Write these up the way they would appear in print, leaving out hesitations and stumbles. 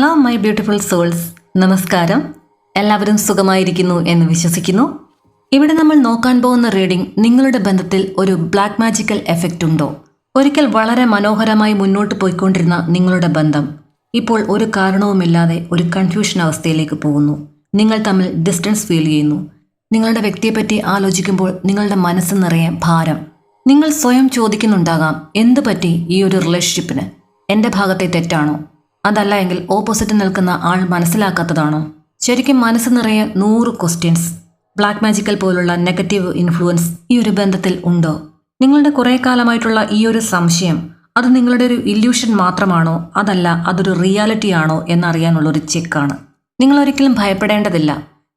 Hello my beautiful souls, നമസ്കാരം. എല്ലാവരും സുഖമായിരിക്കുന്നു എന്ന് വിശ്വസിക്കുന്നു. ഇവിടെ നമ്മൾ നോക്കാൻ പോകുന്ന റീഡിംഗ് നിങ്ങളുടെ ബന്ധത്തിൽ ഒരു ബ്ലാക്ക് മാജിക്കൽ എഫക്റ്റ് ഉണ്ടോ? ഒരിക്കൽ വളരെ മനോഹരമായി മുന്നോട്ട് പോയിക്കൊണ്ടിരുന്ന നിങ്ങളുടെ ബന്ധം ഇപ്പോൾ ഒരു കാരണവുമില്ലാതെ ഒരു കൺഫ്യൂഷൻ അവസ്ഥയിലേക്ക് പോകുന്നു. നിങ്ങൾ തമ്മിൽ ഡിസ്റ്റൻസ് ഫീൽ ചെയ്യുന്നു. നിങ്ങളുടെ വ്യക്തിയെപ്പറ്റി ആലോചിക്കുമ്പോൾ നിങ്ങളുടെ മനസ്സ് നിറയെ ഭാരം. നിങ്ങൾ സ്വയം ചോദിക്കുന്നുണ്ടാകാം, എന്ത് പറ്റി ഈ ഒരു റിലേഷൻഷിപ്പിന്? എൻ്റെ ഭാഗത്തെ തെറ്റാണോ? അതല്ല എങ്കിൽ ഓപ്പോസിറ്റ് നിൽക്കുന്ന ആൾ മനസ്സിലാക്കാത്തതാണോ? ശരിക്കും മനസ്സ് നിറയെ 100 ക്വസ്റ്റ്യൻസ്. ബ്ലാക്ക് മാജിക്കൽ പോലുള്ള നെഗറ്റീവ് ഇൻഫ്ലുവൻസ് ഈ ഒരു ബന്ധത്തിൽ ഉണ്ടോ? നിങ്ങളുടെ കുറേ കാലമായിട്ടുള്ള ഈ ഒരു സംശയം, അത് നിങ്ങളുടെ ഒരു ഇല്യൂഷൻ മാത്രമാണോ, അതല്ല അതൊരു റിയാലിറ്റി ആണോ എന്നറിയാനുള്ളൊരു ചെക്കാണ്. നിങ്ങൾ ഒരിക്കലും ഭയപ്പെടേണ്ടതില്ല.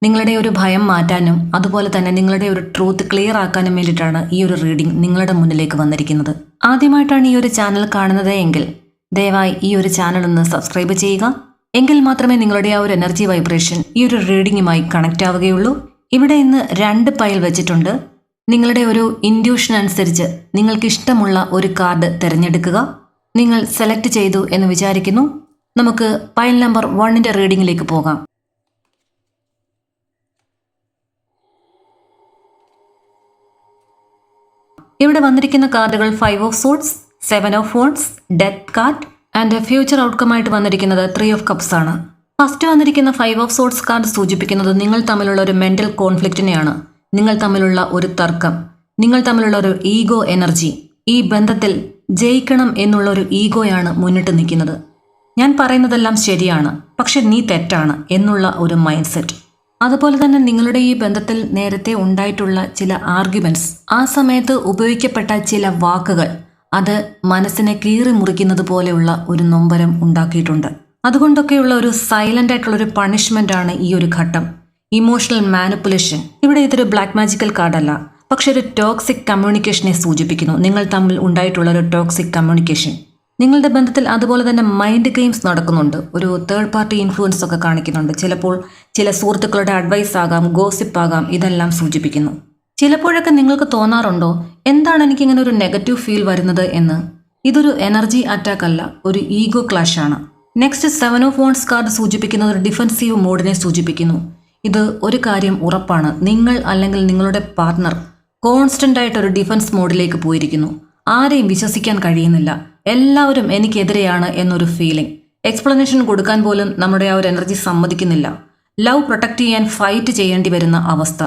നിങ്ങളുടെ ഒരു ഭയം മാറ്റാനും അതുപോലെ തന്നെ നിങ്ങളുടെ ഒരു ട്രൂത്ത് ക്ലിയർ ആക്കാനും വേണ്ടിയിട്ടാണ് ഈ ഒരു റീഡിംഗ് നിങ്ങളുടെ മുന്നിലേക്ക് വന്നിരിക്കുന്നത്. ആദ്യമായിട്ടാണ് ഈ ഒരു ചാനൽ കാണുന്നത് എങ്കിൽ ദയവായി ഈ ഒരു ചാനൽ ഒന്ന് സബ്സ്ക്രൈബ് ചെയ്യുക. എങ്കിൽ മാത്രമേ നിങ്ങളുടെ ആ ഒരു എനർജി വൈബ്രേഷൻ ഈ ഒരു റീഡിങ്ങുമായി കണക്റ്റ് ആവുകയുള്ളൂ. ഇവിടെ ഇന്ന് 2 പൈൽ വെച്ചിട്ടുണ്ട്. നിങ്ങളുടെ ഒരു ഇൻഡ്യൂഷൻ അനുസരിച്ച് നിങ്ങൾക്ക് ഇഷ്ടമുള്ള ഒരു കാർഡ് തിരഞ്ഞെടുക്കുക. നിങ്ങൾ സെലക്ട് ചെയ്തു എന്ന് വിചാരിക്കുന്നു. നമുക്ക് പൈൽ നമ്പർ 1ന്റെ റീഡിങ്ങിലേക്ക് പോകാം. ഇവിടെ വന്നിരിക്കുന്ന കാർഡുകൾ 5 of swords, 7 of wands, death card and future outcome ആയിട്ട് വന്നിരിക്കുന്നത് 3 ഓഫ് കപ്സ് ആണ്. ഫസ്റ്റ് വന്നിരിക്കുന്ന 5 ഓഫ് സോർഡ്സ് കാർഡ് സൂചിപ്പിക്കുന്നത് നിങ്ങൾ തമ്മിലുള്ള ഒരു മെന്റൽ കോൺഫ്ലിക്റ്റിനെയാണ്. നിങ്ങൾ തമ്മിലുള്ള ഒരു തർക്കം, നിങ്ങൾ തമ്മിലുള്ള ഒരു ഈഗോ എനർജി. ഈ ബന്ധത്തിൽ ജയിക്കണം എന്നുള്ള ഒരു ഈഗോയാണ് മുന്നിട്ട് നിൽക്കുന്നത്. ഞാൻ പറയുന്നതെല്ലാം ശരിയാണ്, പക്ഷെ നീ തെറ്റാണ് എന്നുള്ള ഒരു മൈൻഡ് സെറ്റ്. അതുപോലെ തന്നെ നിങ്ങളുടെ ഈ ബന്ധത്തിൽ നേരത്തെ ഉണ്ടായിട്ടുള്ള ചില ആർഗ്യുമെന്റ്സ്, ആ സമയത്ത് ഉപയോഗിക്കപ്പെട്ട ചില വാക്കുകൾ, അത് മനസ്സിനെ കീറി മുറിക്കുന്നത് പോലെയുള്ള ഒരു നൊമ്പരം ഉണ്ടാക്കിയിട്ടുണ്ട്. അതുകൊണ്ടൊക്കെയുള്ള ഒരു സൈലന്റ് ആയിട്ടുള്ള ഒരു പണിഷ്മെന്റ് ആണ് ഈ ഒരു ഘട്ടം. Emotional manipulation. ഇവിടെ ഇതൊരു ബ്ലാക്ക് മാജിക്കൽ കാർഡല്ല, പക്ഷെ ഒരു ടോക്സിക് കമ്മ്യൂണിക്കേഷനെ സൂചിപ്പിക്കുന്നു. നിങ്ങൾ തമ്മിൽ ഉണ്ടായിട്ടുള്ള ഒരു ടോക്സിക് കമ്മ്യൂണിക്കേഷൻ. നിങ്ങളുടെ ബന്ധത്തിൽ അതുപോലെ തന്നെ മൈൻഡ് ഗെയിംസ് നടക്കുന്നുണ്ട്. ഒരു തേർഡ് പാർട്ടി ഇൻഫ്ലുവൻസ് ഒക്കെ കാണിക്കുന്നുണ്ട്. ചിലപ്പോൾ ചില സുഹൃത്തുക്കളുടെ അഡ്വൈസ് ആകാം, ഗോസിപ്പ് ആകാം, ഇതെല്ലാം സൂചിപ്പിക്കുന്നു. ചിലപ്പോഴൊക്കെ നിങ്ങൾക്ക് തോന്നാറുണ്ടോ, എന്താണ് എനിക്കിങ്ങനെ ഒരു നെഗറ്റീവ് ഫീൽ വരുന്നത് എന്ന്? ഇതൊരു എനർജി അറ്റാക്ക് അല്ല, ഒരു ഈഗോ ക്ലാഷ് ആണ്. നെക്സ്റ്റ് 7 ഓഫ് വോൺസ് കാർഡ് സൂചിപ്പിക്കുന്നത് ഒരു ഡിഫൻസീവ് മോഡിനെ സൂചിപ്പിക്കുന്നു. ഇത് ഒരു കാര്യം ഉറപ്പാണ്, നിങ്ങൾ അല്ലെങ്കിൽ നിങ്ങളുടെ പാർട്ട്ണർ കോൺസ്റ്റന്റ് ആയിട്ട് ഒരു ഡിഫൻസ് മോഡിലേക്ക് പോയിരിക്കുന്നു. ആരെയും വിശ്വസിക്കാൻ കഴിയുന്നില്ല, എല്ലാവരും എനിക്കെതിരെയാണ് എന്നൊരു ഫീലിംഗ്. എക്സ്പ്ലനേഷൻ കൊടുക്കാൻ പോലും നമ്മുടെ ആ ഒരു എനർജി സമ്മതിക്കുന്നില്ല. ലവ് പ്രൊട്ടക്ട് ചെയ്യാൻ ഫൈറ്റ് ചെയ്യേണ്ടി വരുന്ന അവസ്ഥ.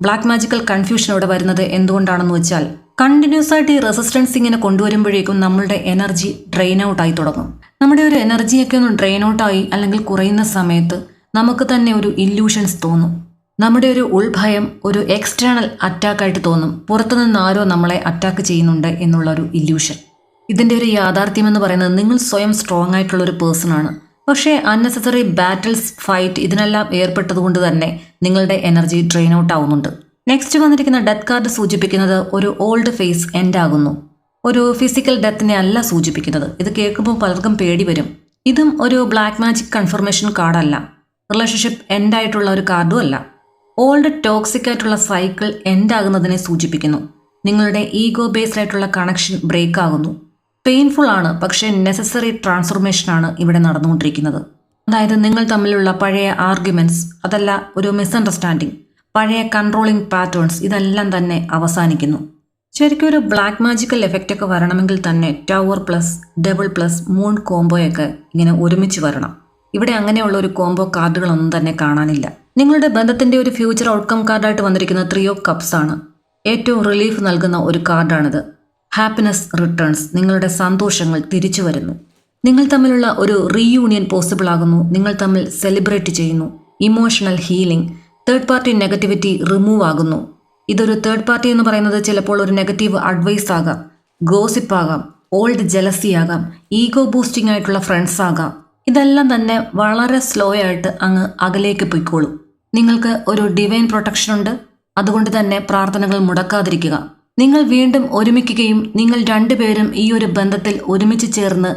ബ്ലാക്ക് മാജിക്കൽ കൺഫ്യൂഷൻ ഇവിടെ വരുന്നത് എന്തുകൊണ്ടാണെന്ന് വെച്ചാൽ, കണ്ടിന്യൂസ് ആയിട്ട് ഈ റെസിസ്റ്റൻസ് ഇങ്ങനെ കൊണ്ടുവരുമ്പോഴേക്കും നമ്മളുടെ എനർജി ഡ്രെയിൻ ഔട്ട് ആയി തുടങ്ങും. നമ്മുടെ ഒരു എനർജിയൊക്കെ ഒന്ന് ഡ്രെയിൻ ഔട്ട് ആയി അല്ലെങ്കിൽ കുറയുന്ന സമയത്ത് നമുക്ക് തന്നെ ഒരു ഇല്യൂഷൻസ് തോന്നും. നമ്മുടെ ഒരു ഉൾഭയം ഒരു എക്സ്റ്റേണൽ അറ്റാക്കായിട്ട് തോന്നും. പുറത്തുനിന്ന് ആരോ നമ്മളെ അറ്റാക്ക് ചെയ്യുന്നുണ്ട് എന്നുള്ള ഒരു ഇല്യൂഷൻ. ഇതിൻ്റെ ഒരു യാഥാർത്ഥ്യം എന്ന് പറയുന്നത്, നിങ്ങൾ സ്വയം സ്ട്രോങ് ആയിട്ടുള്ള ഒരു പേഴ്സൺ ആണ്. പക്ഷേ അൺനെസസറി ബാറ്റിൽസ്, ഫൈറ്റ്, ഇതിനെല്ലാം ഏർപ്പെട്ടതുകൊണ്ട് തന്നെ നിങ്ങളുടെ എനർജി ഡ്രെയിൻ ഔട്ട് ആവുന്നുണ്ട്. നെക്സ്റ്റ് വന്നിരിക്കുന്ന ഡെത്ത് കാർഡ് സൂചിപ്പിക്കുന്നത് ഒരു ഓൾഡ് ഫേസ് എൻഡ് ആകുന്നു. ഒരു ഫിസിക്കൽ ഡെത്തിനെ അല്ല സൂചിപ്പിക്കുന്നത്. ഇത് കേൾക്കുമ്പോൾ പലർക്കും പേടി വരും. ഇതും ഒരു ബ്ലാക്ക് മാജിക് കൺഫർമേഷൻ കാർഡല്ല, റിലേഷൻഷിപ്പ് എൻഡ് ആയിട്ടുള്ള ഒരു കാർഡും അല്ല. ഓൾഡ് ടോക്സിക് ആയിട്ടുള്ള സൈക്കിൾ എൻഡ് ആകുന്നതിനെ സൂചിപ്പിക്കുന്നു. നിങ്ങളുടെ ഈഗോ ബേസ്ഡ് ആയിട്ടുള്ള കണക്ഷൻ ബ്രേക്ക് ആകുന്നു. പെയിൻഫുൾ ആണ്, പക്ഷേ നെസസറി ട്രാൻസ്ഫോർമേഷൻ ആണ് ഇവിടെ നടന്നുകൊണ്ടിരിക്കുന്നത്. അതായത് നിങ്ങൾ തമ്മിലുള്ള പഴയ ആർഗ്യുമെന്റ്സ്, അതല്ല ഒരു മിസ്അണ്ടർസ്റ്റാൻഡിങ്, പഴയ കൺട്രോളിംഗ് പാറ്റേൺസ്, ഇതെല്ലാം തന്നെ അവസാനിക്കുന്നു. ശരിക്കും ഒരു ബ്ലാക്ക് മാജിക്കൽ എഫക്റ്റ് ഒക്കെ വരണമെങ്കിൽ തന്നെ tower plus double plus moon കോംബോയൊക്കെ ഇങ്ങനെ ഒരുമിച്ച് വരണം. ഇവിടെ അങ്ങനെയുള്ള ഒരു കോംബോ കാർഡുകളൊന്നും തന്നെ കാണാനില്ല. നിങ്ങളുടെ ബന്ധത്തിന്റെ ഒരു ഫ്യൂച്ചർ ഔട്ട്കം കാർഡായിട്ട് വന്നിരിക്കുന്ന 3 ഓഫ് കപ്സ് ആണ്. ഏറ്റവും റിലീഫ് നൽകുന്ന ഒരു കാർഡാണിത്. Happiness returns. നിങ്ങളുടെ സന്തോഷങ്ങൾ തിരിച്ചു വരുന്നു. നിങ്ങൾ തമ്മിലുള്ള ഒരു റീയൂണിയൻ പോസിബിൾ ആകുന്നു. നിങ്ങൾ തമ്മിൽ സെലിബ്രേറ്റ് ചെയ്യുന്നു. Emotional healing. Third party negativity remove ആകുന്നു. ഇതൊരു തേർഡ് പാർട്ടി എന്ന് പറയുന്നത് ചിലപ്പോൾ ഒരു നെഗറ്റീവ് അഡ്വൈസ് ആകാം, ഗോസിപ്പ് ആകാം, ഓൾഡ് ജലസി ആകാം, ഈഗോ ബൂസ്റ്റിംഗ് ആയിട്ടുള്ള ഫ്രണ്ട്സ് ആകാം. ഇതെല്ലാം തന്നെ വളരെ സ്ലോ ആയിട്ട് അങ്ങ് അകലേക്ക് പൊയ്ക്കോളും. നിങ്ങൾക്ക് ഒരു ഡിവൈൻ പ്രൊട്ടക്ഷൻ ഉണ്ട്. അതുകൊണ്ട് തന്നെ പ്രാർത്ഥനകൾ മുടക്കാതിരിക്കുക. നിങ്ങൾ വീണ്ടും ഒരുമിക്കുകയും നിങ്ങൾ രണ്ടുപേരും ഈ ഒരു ബന്ധത്തിൽ ഒരുമിച്ച് ചേർന്ന്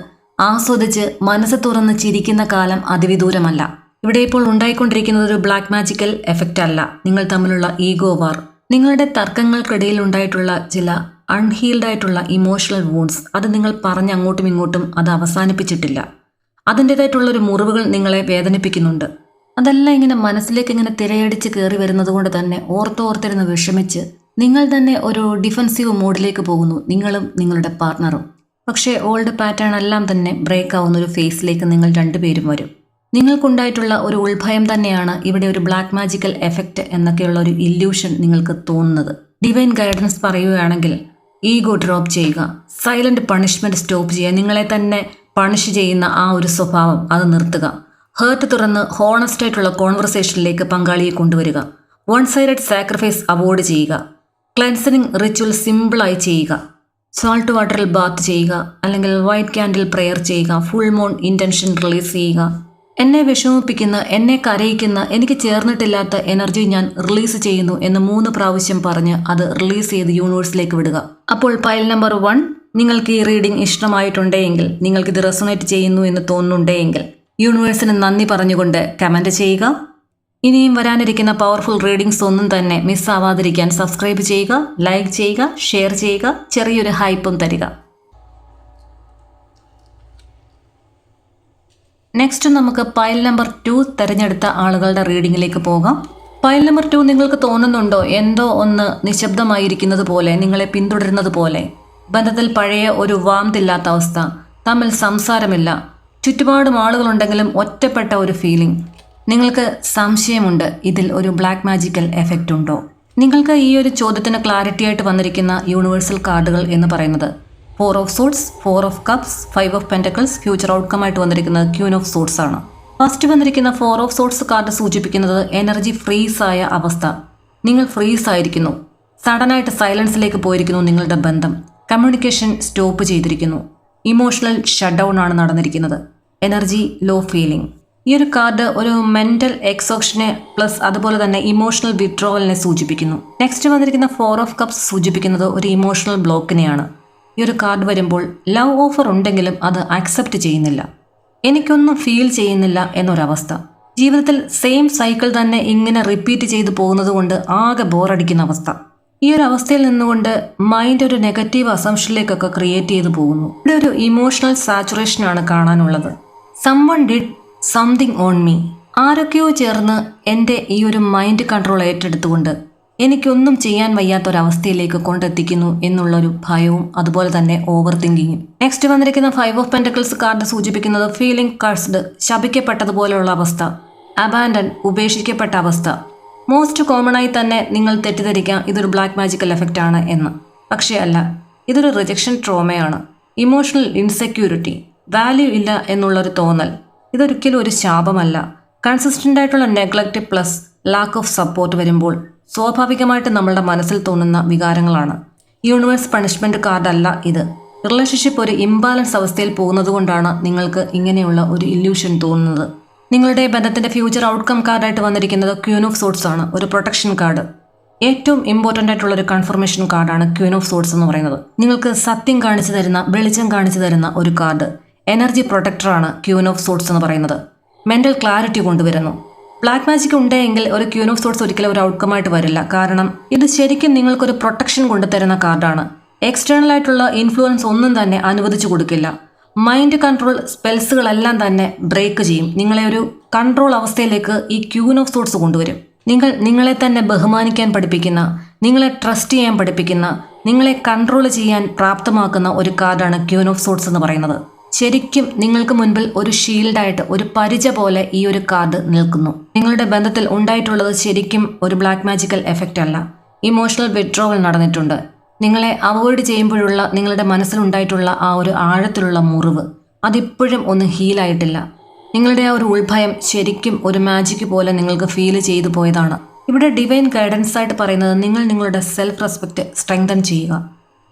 ആസ്വദിച്ച് മനസ്സ് തുറന്ന് ചിരിക്കുന്ന കാലം അതിവിദൂരമല്ല. ഇവിടെ ഇപ്പോൾ ഉണ്ടായിക്കൊണ്ടിരിക്കുന്നത് ഒരു ബ്ലാക്ക് മാജിക്കൽ എഫക്റ്റ് അല്ല, നിങ്ങൾ തമ്മിലുള്ള ഈഗോ വാർ. നിങ്ങളുടെ തർക്കങ്ങൾക്കിടയിൽ ഉണ്ടായിട്ടുള്ള ചില അൺഹീൽഡ് ആയിട്ടുള്ള ഇമോഷണൽ വൂൺസ്, അത് നിങ്ങൾ പറഞ്ഞ് അങ്ങോട്ടും ഇങ്ങോട്ടും അത് അവസാനിപ്പിച്ചിട്ടില്ല. അതിൻ്റെതായിട്ടുള്ളൊരു മുറിവുകൾ നിങ്ങളെ വേദനിപ്പിക്കുന്നുണ്ട്. അതെല്ലാം ഇങ്ങനെ മനസ്സിലേക്ക് ഇങ്ങനെ തിരയടിച്ച് കയറി വരുന്നത് കൊണ്ട് തന്നെ ഓർത്തോർത്തിരുന്ന് വിഷമിച്ച് നിങ്ങൾ തന്നെ ഒരു ഡിഫൻസീവ് മോഡിലേക്ക് പോകുന്നു, നിങ്ങളും നിങ്ങളുടെ പാർട്ട്ണറും. പക്ഷേ ഓൾഡ് പാറ്റേൺ എല്ലാം തന്നെ ബ്രേക്ക് ആവുന്ന ഒരു ഫേസിലേക്ക് നിങ്ങൾ രണ്ടുപേരും വരും. നിങ്ങൾക്കുണ്ടായിട്ടുള്ള ഒരു ഉൾഭയം തന്നെയാണ് ഇവിടെ ഒരു ബ്ലാക്ക് മാജിക്കൽ എഫക്റ്റ് എന്നൊക്കെയുള്ള ഒരു ഇല്യൂഷൻ നിങ്ങൾക്ക് തോന്നുന്നത്. ഡിവൈൻ ഗൈഡൻസ് പറയുകയാണെങ്കിൽ ഈഗോ ഡ്രോപ്പ് ചെയ്യുക, സൈലന്റ് പണിഷ്മെന്റ് സ്റ്റോപ്പ് ചെയ്യുക, നിങ്ങളെ തന്നെ പണിഷ് ചെയ്യുന്ന ആ ഒരു സ്വഭാവം അത് നിർത്തുക, ഹേർട്ട് തുറന്ന് ഹോണസ്റ്റ് ആയിട്ടുള്ള കോൺവെർസേഷനിലേക്ക് പങ്കാളിയെ കൊണ്ടുവരിക, വൺ സൈഡഡ് സാക്രിഫൈസ് അവോയ്ഡ് ചെയ്യുക, ക്ലെൻസനിങ് റിച്വൽ സിമ്പിളായി ചെയ്യുക, സോൾട്ട് വാട്ടറിൽ ബാത്ത് ചെയ്യുക, അല്ലെങ്കിൽ വൈറ്റ് ക്യാൻഡിൽ പ്രെയർ ചെയ്യുക, ഫുൾ മൂൺ ഇൻറ്റൻഷൻ റിലീസ് ചെയ്യുക. എന്നെ വിഷമിപ്പിക്കുന്ന, എന്നെ കരയിക്കുന്ന, എനിക്ക് ചേർന്നിട്ടില്ലാത്ത എനർജി ഞാൻ റിലീസ് ചെയ്യുന്നു എന്ന് 3 പ്രാവശ്യം പറഞ്ഞ് അത് റിലീസ് ചെയ്ത് യൂണിവേഴ്സിലേക്ക് വിടുക. അപ്പോൾ പൈൽ നമ്പർ 1, നിങ്ങൾക്ക് ഈ റീഡിംഗ് ഇഷ്ടമായിട്ടുണ്ടെങ്കിൽ, നിങ്ങൾക്കിത് റെസൊണേറ്റ് ചെയ്യുന്നു എന്ന് തോന്നുന്നുണ്ടെങ്കിൽ യൂണിവേഴ്സിന് നന്ദി പറഞ്ഞുകൊണ്ട് കമൻറ്റ് ചെയ്യുക. ഇനിയും വരാനിരിക്കുന്ന പവർഫുൾ റീഡിങ്സ് ഒന്നും തന്നെ മിസ്സാവാതിരിക്കാൻ സബ്സ്ക്രൈബ് ചെയ്യുക, ലൈക്ക് ചെയ്യുക, ഷെയർ ചെയ്യുക, ചെറിയൊരു ഹൈപ്പും തരിക. നെക്സ്റ്റ് നമുക്ക് പൈൽ നമ്പർ 2 തിരഞ്ഞെടുത്ത ആളുകളുടെ റീഡിങ്ങിലേക്ക് പോകാം. പൈൽ നമ്പർ 2 നിങ്ങൾക്ക് തോന്നുന്നുണ്ടോ എന്തോ ഒന്ന് നിശബ്ദമായിരിക്കുന്നത് പോലെ, നിങ്ങളെ പിന്തുടരുന്നത് പോലെ, ബന്ധത്തിൽ പഴയ ഒരു വാംതില്ലാത്ത അവസ്ഥ, തമ്മിൽ സംസാരമില്ല, ചുറ്റുപാടും ആളുകളുണ്ടെങ്കിലും ഒറ്റപ്പെട്ട ഒരു ഫീലിംഗ്. നിങ്ങൾക്ക് സംശയമുണ്ട് ഇതിൽ ഒരു ബ്ലാക്ക് മാജിക്കൽ എഫക്റ്റ് ഉണ്ടോ? നിങ്ങൾക്ക് ഈ ഒരു ചോദ്യത്തിന് ക്ലാരിറ്റി ആയിട്ട് വന്നിരിക്കുന്ന യൂണിവേഴ്സൽ കാർഡുകൾ എന്ന് പറയുന്നത് 4 of suits, 4 of cups, 5 of pentacles, future outcome ആയിട്ട് വന്നിരിക്കുന്നത് ക്യൂൻ ഓഫ് സൂട്ട്സ് ആണ്. ഫസ്റ്റ് വന്നിരിക്കുന്ന 4 ഓഫ് സൂട്ട്സ് കാർഡ് സൂചിപ്പിക്കുന്നത് എനർജി ഫ്രീസ് ആയ അവസ്ഥ. നിങ്ങൾ ഫ്രീസ് ആയിരിക്കുന്നു, സഡനായിട്ട് സൈലൻസിലേക്ക് പോയിരിക്കുന്നു, നിങ്ങളുടെ ബന്ധം കമ്മ്യൂണിക്കേഷൻ സ്റ്റോപ്പ് ചെയ്തിരിക്കുന്നു, ഇമോഷണൽ ഷട്ട് ഡൗൺ ആണ് നടന്നിരിക്കുന്നത്, എനർജി ലോ ഫീലിംഗ്. ഈ ഒരു കാർഡ് ഒരു മെന്റൽ എക്സോഷനെ പ്ലസ് അതുപോലെ തന്നെ ഇമോഷണൽ വിഡ്രോവലിനെ സൂചിപ്പിക്കുന്നു. നെക്സ്റ്റ് വന്നിരിക്കുന്ന 4 ഓഫ് കപ്സ് സൂചിപ്പിക്കുന്നത് ഒരു ഇമോഷണൽ ബ്ലോക്കിനെയാണ്. ഈ ഒരു കാർഡ് വരുമ്പോൾ ലവ് ഓഫർ ഉണ്ടെങ്കിലും അത് അക്സെപ്റ്റ് ചെയ്യുന്നില്ല, എനിക്കൊന്നും ഫീൽ ചെയ്യുന്നില്ല എന്നൊരവസ്ഥ. ജീവിതത്തിൽ സെയിം സൈക്കിൾ തന്നെ ഇങ്ങനെ റിപ്പീറ്റ് ചെയ്തു പോകുന്നത് കൊണ്ട് ആകെ ബോറടിക്കുന്ന അവസ്ഥ. ഈ ഒരു അവസ്ഥയിൽ നിന്നുകൊണ്ട് മൈൻഡ് ഒരു നെഗറ്റീവ് അസംഷനിലേക്കൊക്കെ ക്രിയേറ്റ് ചെയ്തു പോകുന്നു. ഇവിടെ ഒരു ഇമോഷണൽ സാച്ചുറേഷൻ ആണ് കാണാനുള്ളത്. Someone did something on me, ആരൊക്കെയോ ചേർന്ന് എൻ്റെ ഈ ഒരു മൈൻഡ് കൺട്രോൾ ഏറ്റെടുത്തുകൊണ്ട് എനിക്കൊന്നും ചെയ്യാൻ വയ്യാത്തൊരവസ്ഥയിലേക്ക് കൊണ്ടെത്തിക്കുന്നു എന്നുള്ളൊരു ഭയവും അതുപോലെ തന്നെ ഓവർ തിങ്കിങ്ങും. നെക്സ്റ്റ് വന്നിരിക്കുന്ന 5 ഓഫ് പെൻറ്റക്കിൾസ് കാർഡ് സൂചിപ്പിക്കുന്നത് ഫീലിംഗ് കഴ്സ്ഡ്, ശപിക്കപ്പെട്ടതുപോലെയുള്ള അവസ്ഥ, അബാൻഡൻ, ഉപേക്ഷിക്കപ്പെട്ട അവസ്ഥ. മോസ്റ്റ് കോമൺ ആയി തന്നെ നിങ്ങൾ തെറ്റിദ്ധരിക്കാം ഇതൊരു ബ്ലാക്ക് മാജിക്കൽ എഫക്റ്റ് ആണ് എന്ന്. പക്ഷേ അല്ല, ഇതൊരു റിജക്ഷൻ ട്രോമയാണ്, ഇമോഷണൽ ഇൻസെക്യൂരിറ്റി, വാല്യൂ ഇല്ല എന്നുള്ളൊരു തോന്നൽ. ഇതൊരിക്കലും ഒരു ശാപമല്ല. കൺസിസ്റ്റൻ്റ് ആയിട്ടുള്ള neglect plus lack of support വരുമ്പോൾ സ്വാഭാവികമായിട്ട് നമ്മളുടെ മനസ്സിൽ തോന്നുന്ന വികാരങ്ങളാണ്. യൂണിവേഴ്സ് പണിഷ്മെൻറ്റ് കാർഡല്ല ഇത്. റിലേഷൻഷിപ്പ് ഒരു ഇംബാലൻസ് അവസ്ഥയിൽ പോകുന്നത് കൊണ്ടാണ് നിങ്ങൾക്ക് ഇങ്ങനെയുള്ള ഒരു ഇല്യൂഷൻ തോന്നുന്നത്. നിങ്ങളുടെ ബന്ധത്തിൻ്റെ ഫ്യൂച്ചർ ഔട്ട്കം കാർഡായിട്ട് വന്നിരിക്കുന്നത് ക്യൂൻ ഓഫ് സോട്ട്സ് ആണ്, ഒരു പ്രൊട്ടക്ഷൻ കാർഡ്. ഏറ്റവും ഇമ്പോർട്ടൻ്റ് ആയിട്ടുള്ള ഒരു കൺഫർമേഷൻ കാർഡാണ് ക്യൂൻ ഓഫ് സോട്ട്സ് എന്ന് പറയുന്നത്. നിങ്ങൾക്ക് സത്യം കാണിച്ചു തരുന്ന, വെളിച്ചം കാണിച്ചു തരുന്ന ഒരു കാർഡ്, എനർജി പ്രൊട്ടക്ടറാണ് ക്യൂൻ ഓഫ് സോട്ട്സ് എന്ന് പറയുന്നത്. മെൻ്റൽ ക്ലാരിറ്റി കൊണ്ടുവരുന്നു. ബ്ലാക്ക് മാജിക് ഉണ്ടെങ്കിൽ ഒരു ക്യൂൻ ഓഫ് സോട്ട്സ് ഒരിക്കലും ഒരു ഔട്ട്കമായിട്ട് വരില്ല. കാരണം ഇത് ശരിക്കും നിങ്ങൾക്കൊരു പ്രൊട്ടക്ഷൻ കൊണ്ടുതരുന്ന കാർഡാണ്. എക്സ്റ്റേണൽ ആയിട്ടുള്ള ഇൻഫ്ലുവൻസ് ഒന്നും തന്നെ അനുവദിച്ചു കൊടുക്കില്ല. മൈൻഡ് കൺട്രോൾ സ്പെൽസുകളെല്ലാം തന്നെ ബ്രേക്ക് ചെയ്യും. നിങ്ങളെ ഒരു കൺട്രോൾ അവസ്ഥയിലേക്ക് ഈ ക്യൂൻ ഓഫ് സോട്ട്സ് കൊണ്ടുവരും. നിങ്ങളെ തന്നെ ബഹുമാനിക്കാൻ പഠിപ്പിക്കുന്ന, നിങ്ങളെ ട്രസ്റ്റ് ചെയ്യാൻ പഠിപ്പിക്കുന്ന, നിങ്ങളെ കൺട്രോൾ ചെയ്യാൻ പ്രാപ്തമാക്കുന്ന ഒരു കാർഡാണ് ക്യൂൻ ഓഫ് സോട്ട്സ് എന്ന് പറയുന്നത്. ശരിക്കും നിങ്ങൾക്ക് മുൻപിൽ ഒരു ഷീൽഡായിട്ട്, ഒരു പരിച പോലെ ഈ ഒരു കാർഡ് നിൽക്കുന്നു. നിങ്ങളുടെ ബന്ധത്തിൽ ഉണ്ടായിട്ടുള്ളത് ശരിക്കും ഒരു ബ്ലാക്ക് മാജിക്കൽ എഫക്റ്റ് അല്ല, ഇമോഷണൽ വിഡ്രോവൽ നടന്നിട്ടുണ്ട്. നിങ്ങളെ അവോയ്ഡ് ചെയ്യുമ്പോഴുള്ള നിങ്ങളുടെ മനസ്സിലുണ്ടായിട്ടുള്ള ആ ഒരു ആഴത്തിലുള്ള മുറിവ് അതിപ്പോഴും ഒന്ന് ഹീലായിട്ടില്ല. നിങ്ങളുടെ ആ ഒരു ഉൾഭയം ശരിക്കും ഒരു മാജിക് പോലെ നിങ്ങൾക്ക് ഫീൽ ചെയ്തു പോയതാണ്. ഇവിടെ ഡിവൈൻ ഗൈഡൻസ് ആയിട്ട് പറയുന്നത് നിങ്ങൾ നിങ്ങളുടെ സെൽഫ് റെസ്പെക്റ്റ് സ്ട്രെങ്തൻ ചെയ്യുക,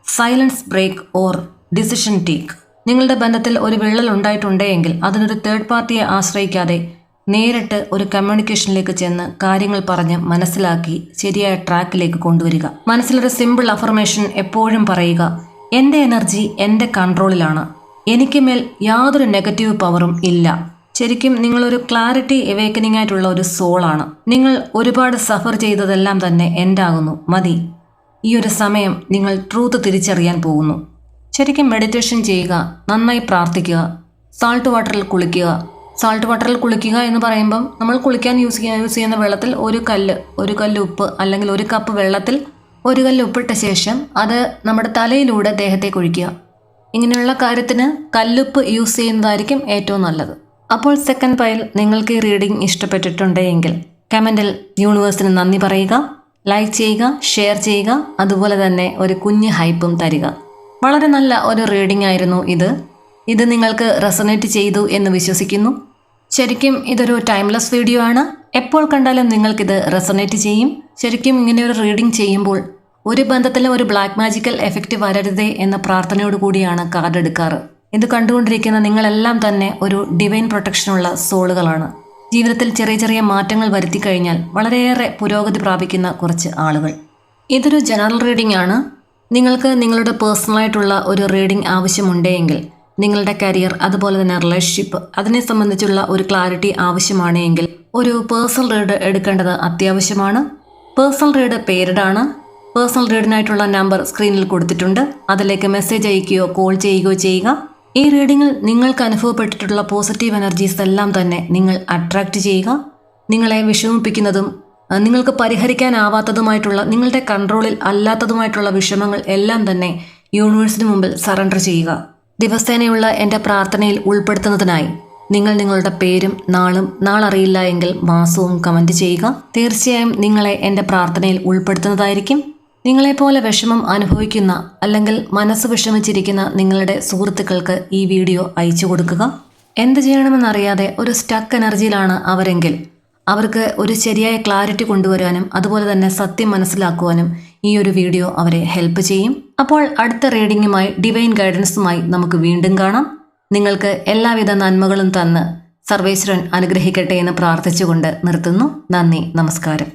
silence break or decision take. നിങ്ങളുടെ ബന്ധത്തിൽ ഒരു വിള്ളൽ ഉണ്ടായിട്ടുണ്ടെങ്കിൽ അതിനൊരു തേർഡ് പാർട്ടിയെ ആശ്രയിക്കാതെ നേരിട്ട് ഒരു കമ്മ്യൂണിക്കേഷനിലേക്ക് ചെന്ന് കാര്യങ്ങൾ പറഞ്ഞ് മനസ്സിലാക്കി ശരിയായ ട്രാക്കിലേക്ക് കൊണ്ടുവരിക. മനസ്സിലൊരു സിമ്പിൾ അഫർമേഷൻ എപ്പോഴും പറയുക, എൻ്റെ എനർജി എൻ്റെ കൺട്രോളിലാണ്, എനിക്ക് മേൽ യാതൊരു നെഗറ്റീവ് പവറും ഇല്ല. ശരിക്കും നിങ്ങളൊരു ക്ലാരിറ്റി എവേക്കനിങ് ആയിട്ടുള്ള ഒരു സോളാണ്. നിങ്ങൾ ഒരുപാട് സഫർ ചെയ്തതെല്ലാം തന്നെ എൻഡാകുന്നു, മതി. ഈ ഒരു സമയം നിങ്ങൾ ട്രൂത്ത് തിരിച്ചറിയാൻ പോകുന്നു. ശരിക്കും മെഡിറ്റേഷൻ ചെയ്യുക, നന്നായി പ്രാർത്ഥിക്കുക, സാൾട്ട് വാട്ടറിൽ കുളിക്കുക. സാൾട്ട് വാട്ടറിൽ കുളിക്കുക എന്ന് പറയുമ്പം നമ്മൾ കുളിക്കാൻ യൂസ് ചെയ്യുന്ന വെള്ളത്തിൽ ഒരു കല്ല് ഉപ്പ് അല്ലെങ്കിൽ ഒരു കപ്പ് വെള്ളത്തിൽ ഒരു കല്ല് ഉപ്പിട്ട ശേഷം അത് നമ്മുടെ തലയിലൂടെ ദേഹത്തേക്ക് ഒഴിക്കുക. ഇങ്ങനെയുള്ള കാര്യത്തിന് കല്ലുപ്പ് യൂസ് ചെയ്യുന്നതായിരിക്കും ഏറ്റവും നല്ലത്. അപ്പോൾ സെക്കൻഡ് പൈൽ നിങ്ങൾക്ക് ഈ റീഡിംഗ് ഇഷ്ടപ്പെട്ടിട്ടുണ്ടെങ്കിൽ കമൻറ്റിൽ യൂണിവേഴ്സിന് നന്ദി പറയുക, ലൈക്ക് ചെയ്യുക, ഷെയർ ചെയ്യുക, അതുപോലെ തന്നെ ഒരു കുഞ്ഞ് ഹൈപ്പും തരിക. വളരെ നല്ല ഒരു റീഡിംഗ് ആയിരുന്നു ഇത് നിങ്ങൾക്ക് റെസൊനേറ്റ് ചെയ്തു എന്ന് വിശ്വസിക്കുന്നു. ശരിക്കും ഇതൊരു ടൈംലെസ് വീഡിയോ ആണ്. എപ്പോൾ കണ്ടാലും നിങ്ങൾക്കിത് റെസൊനേറ്റ് ചെയ്യും. ശരിക്കും ഇങ്ങനെയൊരു റീഡിംഗ് ചെയ്യുമ്പോൾ ഒരു ബന്ധത്തിലും ഒരു ബ്ലാക്ക് മാജിക്കൽ എഫക്റ്റ് വരരുതേ എന്ന പ്രാർത്ഥനയോട് കൂടിയാണ് കാർഡ് എടുക്കാറ്. ഇത് കണ്ടുകൊണ്ടിരിക്കുന്ന നിങ്ങളെല്ലാം തന്നെ ഒരു ഡിവൈൻ പ്രൊട്ടക്ഷനുള്ള സോളുകളാണ്. ജീവിതത്തിൽ ചെറിയ ചെറിയ മാറ്റങ്ങൾ വരുത്തി കഴിഞ്ഞാൽ വളരെയേറെ പുരോഗതി പ്രാപിക്കുന്ന കുറച്ച് ആളുകൾ. ഇതൊരു ജനറൽ റീഡിംഗ് ആണ്. നിങ്ങൾക്ക് നിങ്ങളുടെ പേഴ്സണലായിട്ടുള്ള ഒരു റീഡിംഗ് ആവശ്യമുണ്ടെങ്കിൽ, നിങ്ങളുടെ കരിയർ അതുപോലെ തന്നെ റിലേഷൻഷിപ്പ് അതിനെ സംബന്ധിച്ചുള്ള ഒരു ക്ലാരിറ്റി ആവശ്യമാണെങ്കിൽ ഒരു പേഴ്സണൽ റീഡ് എടുക്കേണ്ടത് അത്യാവശ്യമാണ്. പേഴ്സണൽ റീഡ് പേയ്ഡ് ആണ്. പേഴ്സണൽ റീഡിനായിട്ടുള്ള നമ്പർ സ്ക്രീനിൽ കൊടുത്തിട്ടുണ്ട്. അതിലേക്ക് മെസ്സേജ് അയക്കുകയോ കോൾ ചെയ്യുകയോ ചെയ്യുക. ഈ റീഡിങ്ങിൽ നിങ്ങൾക്ക് അനുഭവപ്പെട്ടിട്ടുള്ള പോസിറ്റീവ് എനർജീസ് എല്ലാം തന്നെ നിങ്ങൾ അട്രാക്റ്റ് ചെയ്യുക. നിങ്ങളെ വിഷമിപ്പിക്കുന്നതും നിങ്ങൾക്ക് പരിഹരിക്കാനാവാത്തതുമായിട്ടുള്ള, നിങ്ങളുടെ കൺട്രോളിൽ അല്ലാത്തതുമായിട്ടുള്ള വിഷമങ്ങൾ എല്ലാം തന്നെ യൂണിവേഴ്സിന് മുമ്പിൽ സറണ്ടർ ചെയ്യുക. ദിവസേനയുള്ള എൻ്റെ പ്രാർത്ഥനയിൽ ഉൾപ്പെടുത്തുന്നതിനായി നിങ്ങൾ നിങ്ങളുടെ പേരും നാളറിയില്ല എങ്കിൽ മാസവും കമൻറ്റ് ചെയ്യുക. തീർച്ചയായും നിങ്ങളെ എൻ്റെ പ്രാർത്ഥനയിൽ ഉൾപ്പെടുത്തുന്നതായിരിക്കും. നിങ്ങളെപ്പോലെ വിഷമം അനുഭവിക്കുന്ന അല്ലെങ്കിൽ മനസ്സ് വിഷമിച്ചിരിക്കുന്ന നിങ്ങളുടെ സുഹൃത്തുക്കൾക്ക് ഈ വീഡിയോ അയച്ചു കൊടുക്കുക. എന്ത് ചെയ്യണമെന്നറിയാതെ ഒരു സ്റ്റക്ക് എനർജിയിലാണ് അവരെങ്കിൽ അവർക്ക് ഒരു ശരിയായ ക്ലാരിറ്റി കൊണ്ടുവരാനും അതുപോലെ തന്നെ സത്യം മനസ്സിലാക്കുവാനും ഈ ഒരു വീഡിയോ അവരെ ഹെൽപ്പ് ചെയ്യും. അപ്പോൾ അടുത്ത റീഡിങ്ങുമായി ഡിവൈൻ ഗൈഡൻസുമായി നമുക്ക് വീണ്ടും കാണാം. നിങ്ങൾക്ക് എല്ലാവിധ നന്മകളും തന്ന് സർവേശ്വരൻ അനുഗ്രഹിക്കട്ടെ എന്ന് പ്രാർത്ഥിച്ചുകൊണ്ട് നിർത്തുന്നു. നന്ദി, നമസ്കാരം.